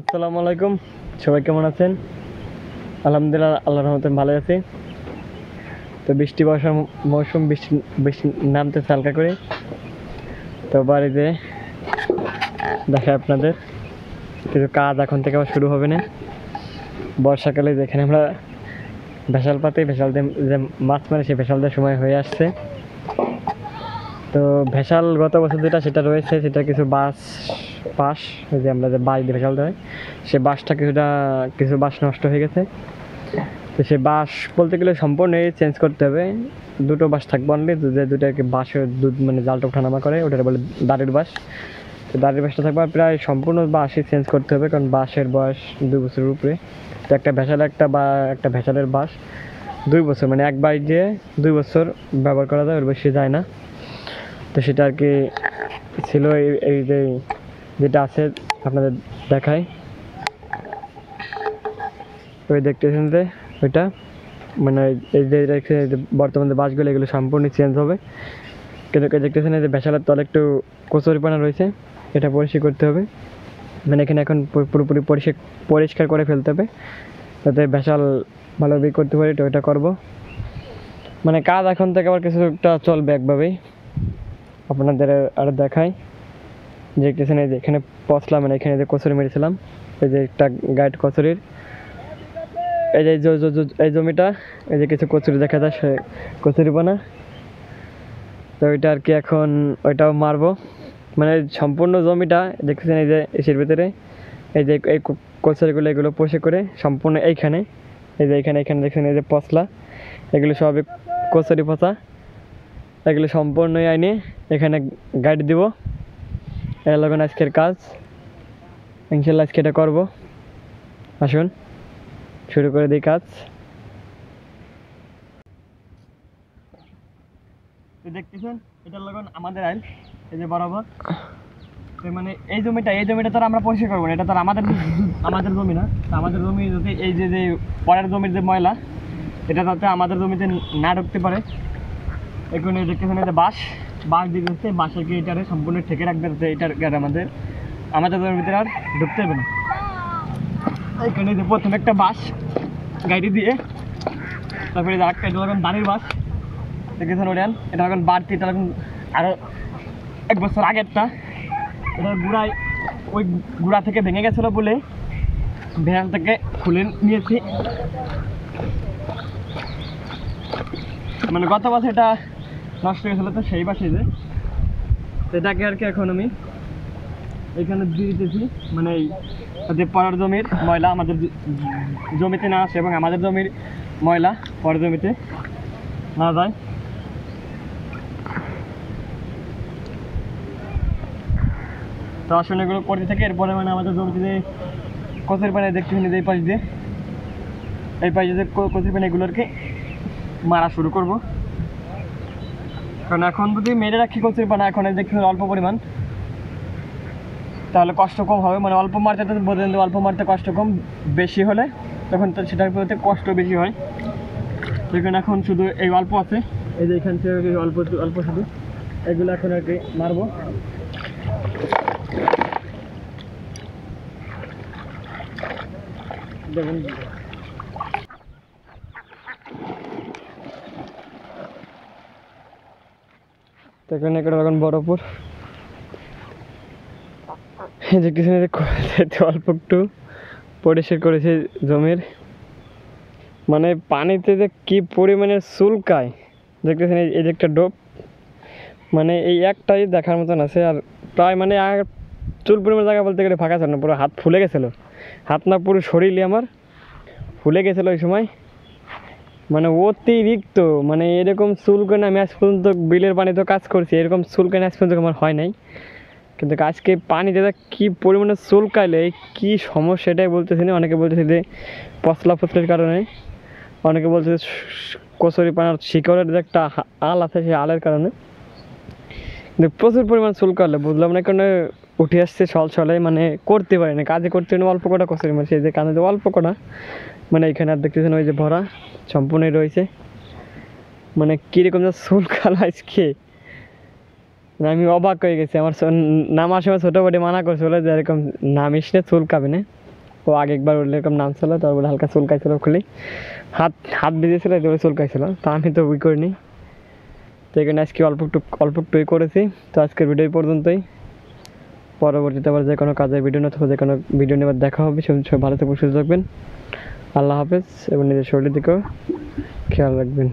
আসসালামু আলাইকুম, সবাই কেমন আছেন? আলহামদুলিল্লাহ, আল্লাহর রহমতে ভালো আছি। তো বৃষ্টি বর্ষার মৌসুম, বৃষ্টি বৃষ্টি নামতেছে হালকা করে। তো বাড়িতে দেখে আপনাদের কিছু কাজ এখন থেকে আবার শুরু হবে না। বর্ষাকালে যেখানে আমরা ভেসাল পাতি ভেসাল দিয়ে যে মাছ মারি, সেই ভেসাল দেওয়ার সময় হয়ে আসছে। তো ভেসাল গত বছর যেটা সেটা রয়েছে, সেটা কিছু বাঁশ ওই যে আমরা যে বাঁশ দিয়ে ভেসাল দেয়, সে বাঁশটা কিছু বাঁশ নষ্ট হয়ে গেছে। তো সে বাঁশ বলতে গেলে সম্পূর্ণই চেঞ্জ করতে হবে। দুটো বাঁশ থাকবে অনলি, যে দুটো আর কি বাঁশের দুধ মানে জালটা ওঠানামা করে, ওটা বলে দাঁড়ির বাঁশ। তো দাঁড়ির বাঁশটা থাকবে, আর প্রায় সম্পূর্ণ বাঁশই চেঞ্জ করতে হবে, কারণ বাঁশের বয়স 2 বছরের উপরে। তো একটা ভেসালের বাঁশ 2 বছর, মানে এক বাঁশ দিয়ে 2 বছর ব্যবহার করা যায়, ওর বেশি যায় না। তো সেটা আর কি ছিল এই যে যেটা আছে আপনাদের দেখায়, ওই দেখতেছেন যে ওইটা মানে এই যে বর্তমানে বাসগুলো এগুলো সম্পূর্ণ চেঞ্জ হবে। কিন্তু দেখতেছেন এই যে ভেসালের তলে একটু কচুরিপানা রয়েছে, এটা পরিষ্কার করতে হবে। মানে এখানে এখন পুরোপুরি পরিষ্কার করে ফেলতে হবে, যাতে ভেসাল ভালোভাবে করতে পারি। তো এটা করবো, মানে কাজ এখন থেকে আবার কিছুটা চলবে একভাবেই। আপনাদের আর দেখাই দেখতেছেন এই যে এখানে পচলা, মানে এখানে যে কচুরি মেরেছিলাম, এই যে একটা গাইড কচুরির, এই যে এই জমিটা, এই যে কিছু কচুরি দেখা যায়, সে কচুরিপানা। তো ওইটা আর কি এখন ওইটাও মারবো, মানে সম্পূর্ণ জমিটা দেখতেছেন এই যে এসির ভিতরে এই যে এই কচুরিগুলো এগুলো পরিষ্কার করে সম্পূর্ণ এইখানে, এই যে এখানে দেখছেন এই যে পচলা, এগুলো সবই কচুরি পচা, এগুলো সম্পূর্ণই আইনে এখানে গাইড দিব। এর লগন আজকের কাজ, ইনশাল্লাহ আজকে এটা করবো। আসুন শুরু করে দিই কাজ। দেখতেছেন এটার লগন আমাদের আইল, এই যে বরাবর। মানে এই জমিটা তো আমরা পরিষ্কার করবো না, এটা তো আমাদের জমি না। আমাদের জমি যদি এই যে পরের জমির যে ময়লা, এটা যাতে আমাদের জমিতে না ঢুকতে পারে, এখানে দেখতেছেন এই যে বাঁশ দিয়ে দিচ্ছে, বাঁশকে এটারে সম্পূর্ণ ঠেকে রাখবে, যাতে এটার আমাদের জমির ভিতরে আর ঢুকতে হবে না। এখানে যে প্রথমে একটা বাঁশ গাড়ি দিয়ে, তারপরে আরেকটা, এটা এখন দাঁড়ির বাঁশ দেখেছেন ওরেন, এটা এখন বাড়তি, এটা এখন আরও 1 বছর আগেরটা। এটা ওই গুঁড়া থেকে ভেঙে গেছিলো বলে ভ্যান থেকে খুলে নিয়েছি। মানে গত বছর এটা নষ্ট হয়ে গেছিলো, তো সেই বাসে যে এটাকে আর কি এখন আমি এখানে দিয়ে দিতেছি, মানে যে পরের জমির ময়লা আমাদের জমিতে না আসে, এবং আমাদের জমির ময়লা পরের জমিতে না যায়। তো আসলে এগুলো করতে থাকে, এরপরে মানে আমাদের জমিতে যে কচুরি পানি দেখতেছেন এই পাশ দিয়ে, এই পাশে যে কচুরি পানি এগুলোকে মারা শুরু করব। কারণ এখন যদি মেরে রাখি কচুরি পানা, এখন দেখতেছেন অল্প পরিমাণ, তাহলে কষ্ট কম হবে। মানে অল্প মারতে তো বোঝেন, অল্প মারতে কষ্ট কম, বেশি হলে তখন তো সেটার প্রতি কষ্ট বেশি হয়। সেখানে এখন শুধু এই অল্প আছে, এই যে এখান থেকে অল্প শুধু এগুলো এখন আর কি মারবো। দেখুন দেখুন এটা এখন বরফপুর, এই যে কিছু অল্প একটু পরিষ্কার করেছে জমির, মানে পানিতে যে কি পরিমাণে চুলকায় দেখতেছেন। এই যে একটা ডোপ, মানে এই একটাই দেখার মতন আছে। আর প্রায় মানে আর চুল পরিমাণ জায়গা বলতে গেলে ফাঁকা ছিল না, পুরো হাত ফুলে গেছিলো, হাত না পুরো শরীরই আমার ফুলে গেছিলো ওই সময়, মানে অতিরিক্ত। মানে এরকম চুলকানি আমি আজ পর্যন্ত বিলের পানিতে কাজ করছি, এরকম চুলকানি আজ পর্যন্ত আমার হয় নাই। কিন্তু আজকে পানিতে কী পরিমাণে চুলকাইলে কী সমস্যা এটাই বলতেছি না। অনেকে বলতেছে যে পচলার কারণে, অনেকে বলছে কচুরি পানার শিকড়ের যে একটা আল আছে, সেই আলের কারণে। কিন্তু প্রচুর পরিমাণ চুলকালে বুঝলাম না, কারণে উঠে আসছে সলে, মানে করতে পারি না, কাজে করতে অল্প কটা কচুরি মাছ, এই যে কানে যে অল্প কটা, মানে এখানে আর দেখতেছেন ওই যে ভরা সম্পূর্ণই রয়েছে। মানে কীরকম যে চুলকালো আজকে, আমি অবাক হয়ে গেছি। আমার নামার সময় ছোটো বড়ি মানা করছিল যে এরকম নামিস না, চুলকাবে না। ও আগে একবার ওর এরকম নামছিল, তার বলে হালকা চুলকাইছিল খুলি, হাত হাত ভিজেছিল, এতে চুলকাইছিল। তা আমি তো ওই করিনি, তো এখানে আজকে অল্প একটুই করেছি। তো আজকের ভিডিও পর্যন্তই, পরবর্তীতে আবার যে কোনো কাজের ভিডিও অথবা যে কোনো ভিডিও নিয়ে দেখা হবে। সব ভালো থাকবেন, সুস্থ থাকবেন। আল্লাহ হাফেজ এবং নিজের শরীরের দিকেও খেয়াল রাখবেন।